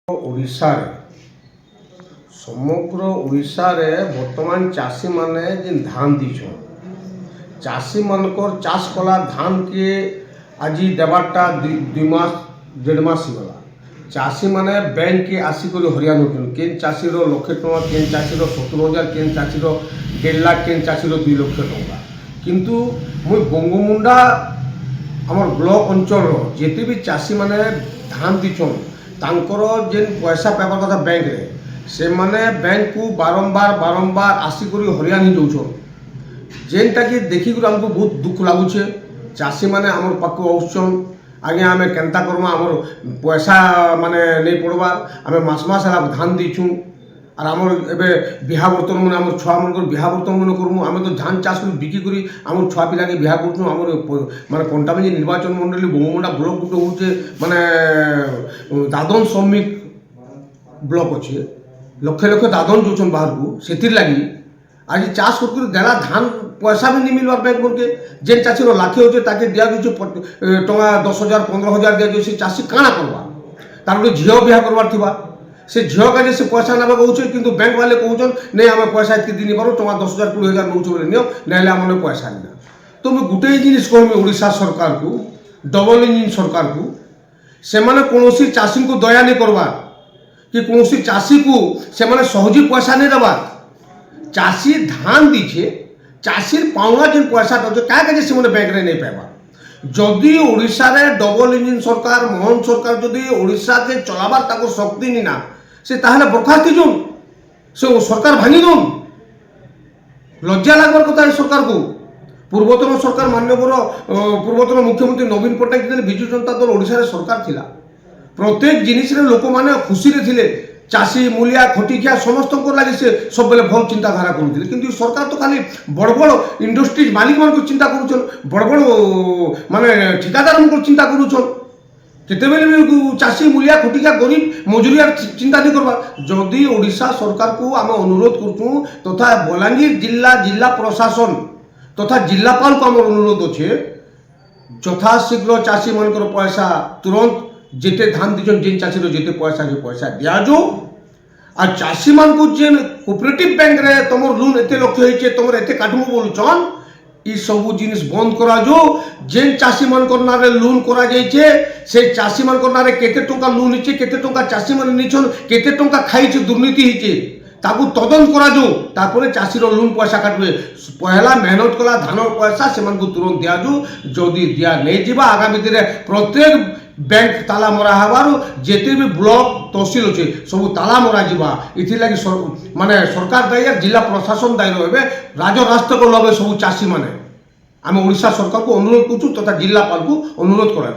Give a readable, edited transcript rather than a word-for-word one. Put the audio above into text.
ओडिशार समग्र ओडिशार बर्तमान चाषी माने जिन धान दीछन चाषी मानकर चाष कला धान के आज देवाटा दुई मास डेढ़ मास गला चाषी माने बैंक के आसिक हरियाण होते केन चाषी लक्षे टଙ୍କା केन चाषी 70,000 केन चाषी 1.5 लाख केन चाषी 2 लक्ष टଙ୍କା किंतु मुई बंगमुंडा आमर ब्लॉक अंचल जिते भी चाषी माने धान दीछन तांकर जेन पैसा पाइबार कथा बैंक रे से माने बैंक को बारंबार आसिक हरियाण ही जाऊन जेनटा कि देखिक आमको बहुत दुख लगुचे चाषी माने आमर पाक आउसन आज्ञा आम केन्ता करमा आमर पैसा माने नहीं पड़बार आम मास है धान दीछू और आमर एबे बिहा बर्तन मैंने आम छुआ मन बिहा बर्तन मन करमु आम तो धान चाष कर बिकी आम छुआ पिला के बिहा कर आम माने कंटाबांजी निर्वाचन मंडली बंगमुंडा ब्लॉक गुटे हूँ माने दादन श्रमिक ब्लॉक अच्छे लक्षे लक्ष दादन जाऊन बाहर को से लगी आज चाष कर देला धान पैसा भी नहीं मिलवार बैंक बोलके जेन चाषी लाखे होचे ताके दिया टଙ୍କା 10,000 15,000 दिया से चाषी काଣା करवा तार गोटे झील बिहा करवार थिबा से झील का से पैसा ना कहे कि बैंक वाले कहन नहीं आम पैसा इतनी दिन पार टଙ୍କା 10,000 20,000 नौ बोले नियो ना आम पैसा नहीं तो मुझे गोटे जिनिस कहमी ओडिशा सरकार को डबल इंजिन सरकार को से माने कौन चाषी को दया नहीं करवा कि कौन चाषी को से माने सहजी पैसा नहीं देवा चाषी धान दीछे चाषी पाउना जिन पैसा क्या से बैंक रे नहीं पाइबा जदि ओडिशा रे डबल इंजिन सरकार मोहन सरकार जदि ओडिशा के चलाबार ताको शक्ति नहीं ना से ताहले बरखास्त जोन से सरकार भांगी दोन लज्जा लागबार कथा सरकार को पूर्वतन सरकार माननीय पूर्वतन मुख्यमंत्री नवीन पट्टनायक विजु जनता दल ओडिशा रे सरकार थिला प्रत्येक जिनिस रे लोक माने खुशी रे थिले चाषी मूलिया खटिखिया समस्त लगे से सब बेले भल चिंताधारा करुले किंतु सरकार तो खाली बड़ बड़ इंडस्ट्रीज मालिक मान चिंता करुछन बड़ बड़ माने ठिकादार मान चिंता करुछन केतेबेले भी चाषी मूलिया खटिखिया गरीब मजूरिया चिंता नहीं करवा जदि ओडिशा सरकार को आम अनुरोध करूँ तथा बलांगीर जिला प्रशासन तथा जिलापाल को आम अनुरोध अच्छे यथाशीघ्र चाषी मान पैसा तुरंत जेते धान दीछन जेन चाषी जेते पैसा दियाजो आ चाषी मान को जेन कोऑपरेटिव बैंक रे तमर लोन एते लक्ष होइचे तमर एते काटमु बोलुचन ई सब जिनिस बंद करा जो जेन चाषी मान करना रे लोन करा जाइछे से चाषी मान करना रे केते टंका लोन हिचे केते टंका चाषी मान निछन केते टंका खाइछे दुर्नीति हिचे ताकू तदन करा जो तापरे चाषी रो लोन पैसा काटबे पहला मेहनत कला धान पैसा से मान को तुरंत दिया जो जदी दिया नहीं जीवा आगामी दिन प्रत्येक बैंक ताला मरा हबार जेते भी ब्लॉक तहसील अच्छे सब ताला मरा जीवा इथि लगी माने सरकार दायी जिला प्रशासन दायी रहे राजरास्ता को लगे सब चाषी माने आम ओडिशा सरकार को अनुरोध करूँ तथा जिलापाल को अनुरोध करा।